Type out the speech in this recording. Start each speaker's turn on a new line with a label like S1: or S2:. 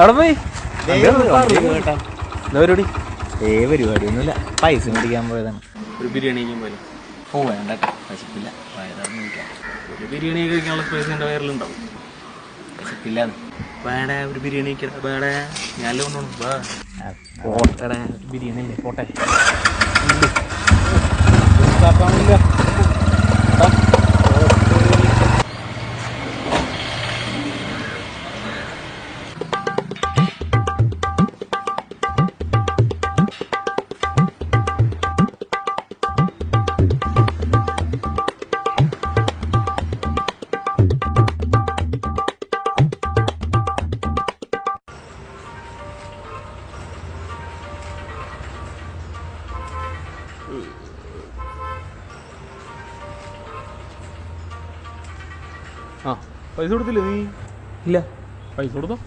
S1: അവിടെ പോയി പരിപാടി
S2: പരിപാടിയൊന്നുമില്ല, പൈസ മേടിക്കാൻ പോയതാണ്.
S1: ഒരു ബിരിയാണി കഴിക്കാൻ പോലെ.
S2: ഓ വേണ്ട, വിശപ്പില്ല, വയറിറങ്ങി കഴിക്കാം.
S1: ഒരു ബിരിയാണി കഴിക്കാനുള്ള സ്പേസ് എൻ്റെ വയറിലുണ്ടാവും.
S2: വിശപ്പില്ല.
S1: വേട ഒരു ബിരിയാണി കഴിക്കണം, വേട ഞാനല്ലേ കൊണ്ടുപോകണം. പോട്ടെടാ, ബിരിയാണി അല്ലേ, പോട്ടെ. ആ പൈസ കൊടുത്തില്ലേ നീ?
S2: ഇല്ല.
S1: പൈസ കൊടുത്തോ?